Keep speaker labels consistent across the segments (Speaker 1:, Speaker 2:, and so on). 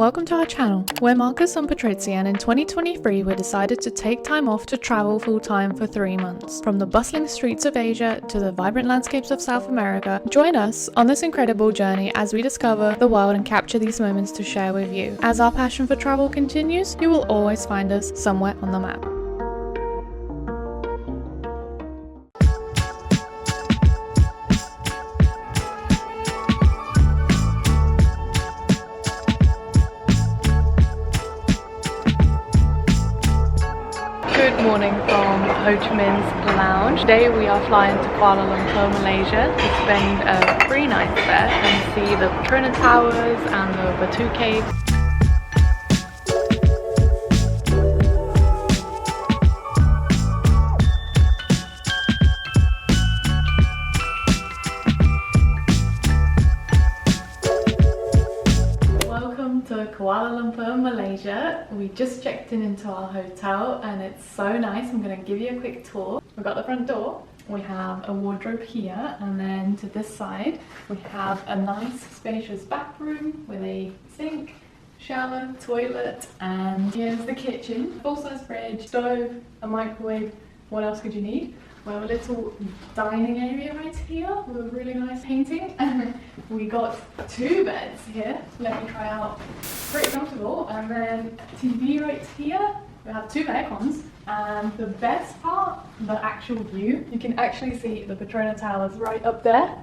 Speaker 1: Welcome to our channel. We're Marcus and Patrizia, and in 2023 we decided to take time off to travel full-time for 3 months. From the bustling streets of Asia to the vibrant landscapes of South America, join us on this incredible journey as we discover the world and capture these moments to share with you. As our passion for travel continues, you will always find us somewhere on the map. Good morning from Ho Chi Minh's lounge. Today we are flying to Kuala Lumpur, Malaysia to spend 3 nights there and see the Petronas Towers and the Batu Caves. To Kuala Lumpur, Malaysia. We just checked into our hotel and it's so nice. I'm going to give you a quick tour. We've got the front door. We have a wardrobe here, and then to this side we have a nice spacious bathroom with a sink, shower, toilet, and here's the kitchen. Full-size fridge, stove, a microwave. What else could you need? We have a little dining area right here with a really nice painting. We got 2 beds here. Let me try out. Pretty comfortable. And then TV right here. We have 2 aircons. And the best part, the actual view. You can actually see the Petronas Towers right up there.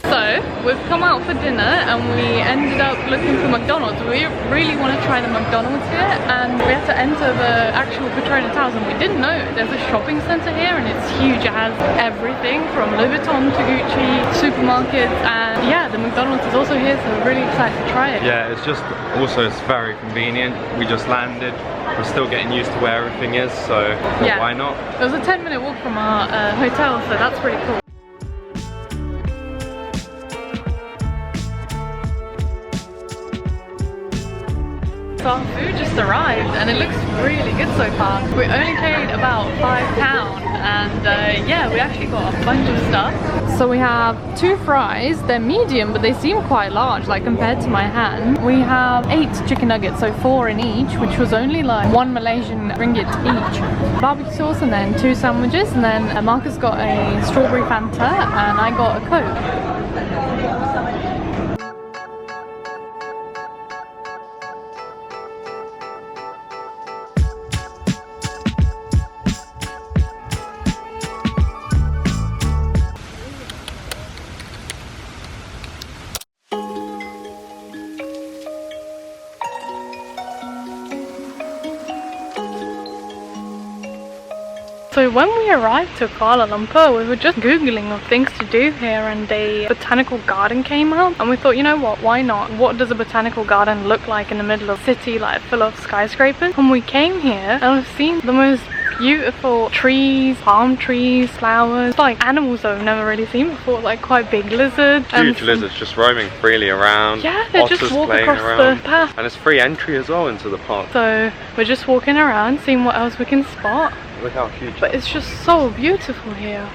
Speaker 1: So, we've come out for dinner and we ended up looking for McDonald's. We really want to try the McDonald's here, and we had to enter the actual Petronas Towers, and we didn't know there's a shopping centre here and it's huge. It has everything from Louis Vuitton to Gucci, supermarkets, and yeah, the McDonald's is also here, so we're really excited to try it.
Speaker 2: Yeah, it's very convenient. We just landed. We're still getting used to where everything is, so yeah, why not?
Speaker 1: It was a 10-minute walk from our hotel, so that's pretty cool. So our food just arrived and it looks really good so far. We only paid about £5 and yeah, we actually got a bunch of stuff. So we have 2 fries. They're medium but they seem quite large, like compared to my hand. We have 8 chicken nuggets, so 4 in each, which was only like 1 Malaysian ringgit each. Barbecue sauce and then 2 sandwiches, and then Marcus got a strawberry Fanta and I got a Coke. So when we arrived to Kuala Lumpur, we were just googling of things to do here, and a botanical garden came out, and we thought, you know what, why not? What does a botanical garden look like in the middle of a city like full of skyscrapers? And we came here and we've seen the most beautiful trees, palm trees, flowers, like animals that we've never really seen before, like quite big lizards.
Speaker 2: Huge lizards just roaming freely around.
Speaker 1: Yeah, they just walk across the path.
Speaker 2: And it's free entry as well into the park.
Speaker 1: So we're just walking around, seeing what else we can spot.
Speaker 2: Look how huge.
Speaker 1: But it's just so beautiful here.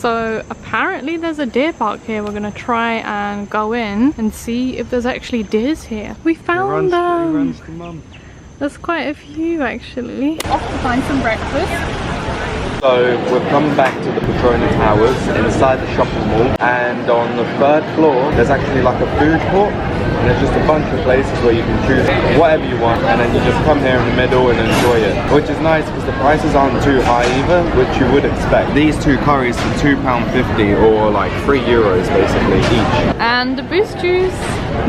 Speaker 1: So apparently there's a deer park here. We're gonna try and go in and see if there's actually deers here. We found them.
Speaker 2: He runs to mum.
Speaker 1: There's quite a few actually. Off to find some breakfast.
Speaker 2: So we've come back to the Petronas Towers inside the shopping mall, and on the 3rd floor there's actually like a food court, and there's just a bunch of places where you can choose whatever you want, and then you just come here in the middle and enjoy it, which is nice because the prices aren't too high either, which you would expect. These 2 curries for £2.50 or like €3 basically each.
Speaker 1: And the boost juice,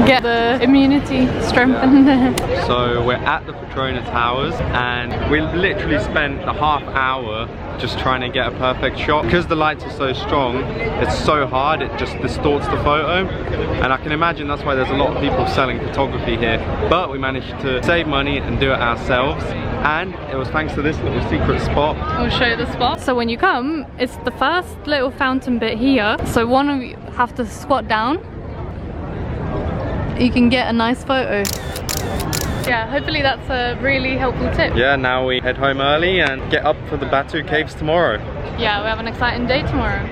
Speaker 1: get the immunity strengthened.
Speaker 2: Yeah. So we're at the Petronas Towers and we literally spent the half hour just trying to get a perfect shot. Because the lights are so strong, it's so hard, it just distorts the photo, and I can imagine that's why there's a lot of people selling photography here. But we managed to save money and do it ourselves, and it was thanks to this little secret spot.
Speaker 1: I'll show you the spot. So when you come, it's the first little fountain bit here, so one of you have to squat down you can get a nice photo. Yeah, hopefully that's a really helpful tip.
Speaker 2: Yeah, now we head home early and get up for the Batu Caves tomorrow.
Speaker 1: Yeah, we have an exciting day tomorrow.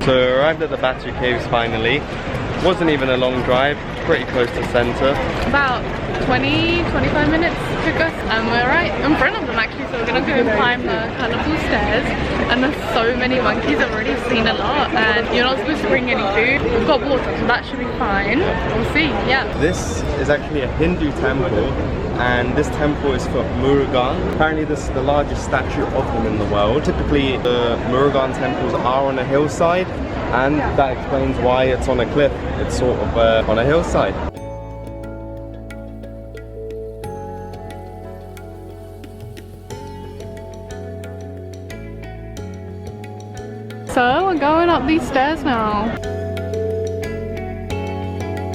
Speaker 2: So we arrived at the Batu Caves finally. Wasn't even a long drive, pretty close to centre.
Speaker 1: About 20-25 minutes took us, and we're right in front of them actually, so we're gonna go and climb the colourful stairs. And there's so many monkeys, I've already seen a lot, and you're not supposed to bring any food. We've got water, so that should be fine. We'll see, yeah.
Speaker 2: This is actually a Hindu temple, and this temple is for Murugan. Apparently this is the largest statue of him in the world. Typically the Murugan temples are on a hillside, and that explains why it's on a cliff. It's sort of on a hillside.
Speaker 1: So we're going up these stairs now.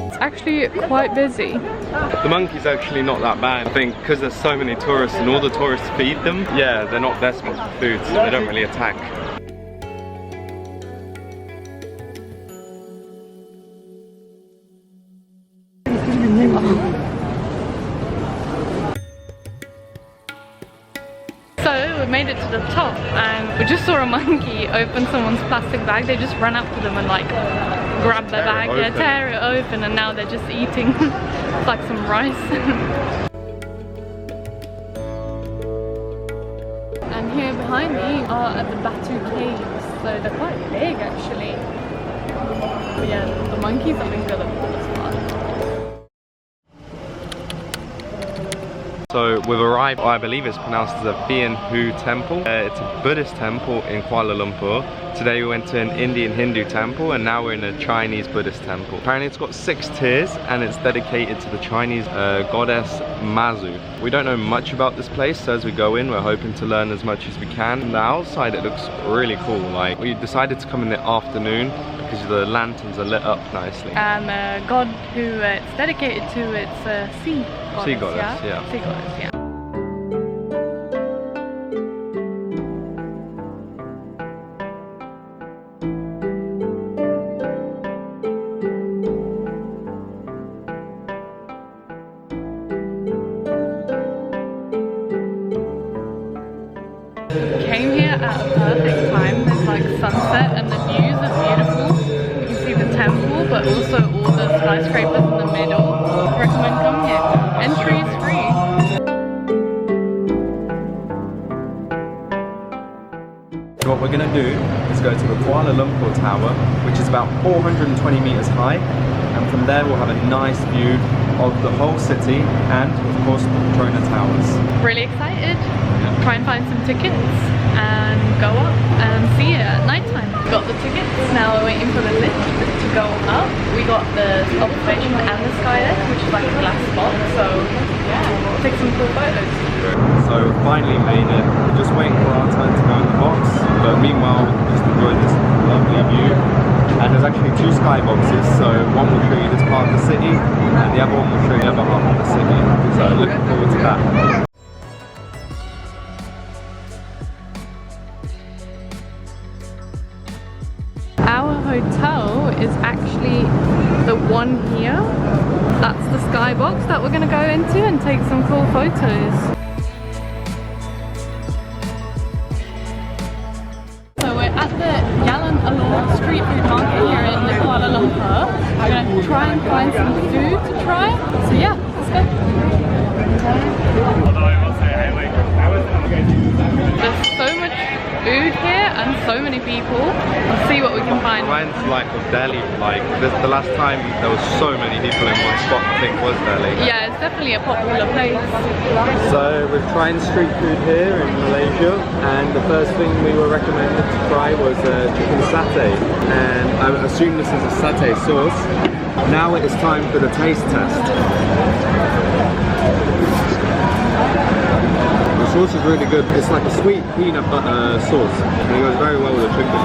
Speaker 1: It's actually quite busy.
Speaker 2: The monkeys actually not that bad. I think because there's so many tourists and all the tourists feed them, yeah, they're not desperate for food, so they don't really attack.
Speaker 1: So we made it to the top, and we just saw a monkey open someone's plastic bag. They just ran up to them and like grabbed their bag, yeah, tear it open, and now they're just eating like some rice. And here behind me are at the Batu Caves, so they're quite big actually. But yeah, the monkeys I think are the coolest part.
Speaker 2: So we've arrived, I believe it's pronounced as the Thean Hou Temple. It's a Buddhist temple in Kuala Lumpur. Today we went to an Indian Hindu temple, and now we're in a Chinese Buddhist temple. Apparently it's got 6 tiers, and it's dedicated to the Chinese goddess Mazu. We don't know much about this place, so as we go in we're hoping to learn as much as we can. From the outside it looks really cool. Like, we decided to come in the afternoon because the lanterns are lit up nicely.
Speaker 1: And the god who it's dedicated to, it's sea goddess.
Speaker 2: Sea goddess, yeah.
Speaker 1: Sea goddess, yeah. Came here at a perfect time. There's like sunset and the views are beautiful. You can see the temple, but also all the skyscrapers in the middle. Recommend coming here. Entry is free.
Speaker 2: So what we're going to do is go to the Kuala Lumpur Tower, which is about 420 meters high, and from there we'll have a nice view of the whole city and of course the Petronas Towers.
Speaker 1: Really excited. Try and find some tickets and go up and see it at night time. Got the tickets, now we're waiting for the lift to go up. We got the observation and the sky lift, which is like a glass box, so yeah, we'll take some cool photos.
Speaker 2: So finally made it. Just waiting for our turn to go in the box, but meanwhile just enjoy this lovely view. And there's actually 2 sky boxes, so one will show you this part of the city and the other one will show you the other half of the city. So looking forward to that.
Speaker 1: Our hotel is actually the one here. That's the skybox that we're going to go into and take some cool photos. So we're at the Jalan Alor street food market here in Kuala Lumpur. We're going to try and find some food to try. So yeah, let's go. There's so much food here and so many people. Let's see what we can find.
Speaker 2: Reminds like of Delhi. Like the last time there was so many people in one spot, I think was Delhi.
Speaker 1: Yeah, it's definitely a popular place.
Speaker 2: So we're trying street food here in Malaysia, and the first thing we were recommended to try was chicken satay, and I assume this is a satay sauce. Now it is time for the taste test. The sauce is really good. It's like a sweet peanut butter sauce, and it goes very well with the chicken.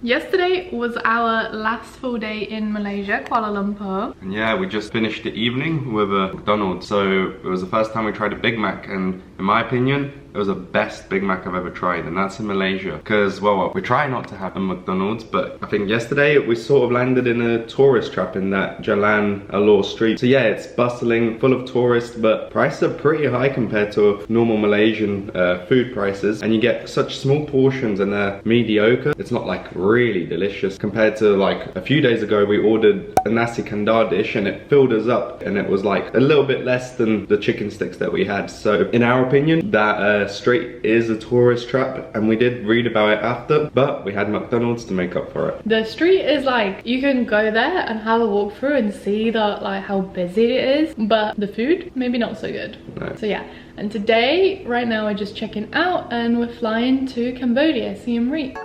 Speaker 1: Yesterday was our last full day in Malaysia, Kuala Lumpur.
Speaker 2: And yeah, we just finished the evening with a McDonald's. So it was the first time we tried a Big Mac, and in my opinion, it was the best Big Mac I've ever tried, and that's in Malaysia. Because, well, we try not to have a McDonald's, but I think yesterday we sort of landed in a tourist trap in that Jalan, Alor street. So yeah, it's bustling, full of tourists, but prices are pretty high compared to normal Malaysian food prices. And you get such small portions and they're mediocre. It's not like really delicious. Compared to like a few days ago, we ordered a nasi kandar dish and it filled us up. And it was like a little bit less than the chicken sticks that we had. So in our opinion, that street is a tourist trap, and we did read about it after, but we had McDonald's to make up for it.
Speaker 1: The street is like, you can go there and have a walk through and see that like how busy it is, but the food maybe not so good.
Speaker 2: No.
Speaker 1: So yeah, and today right now we're just checking out and we're flying to Cambodia, Siem Reap.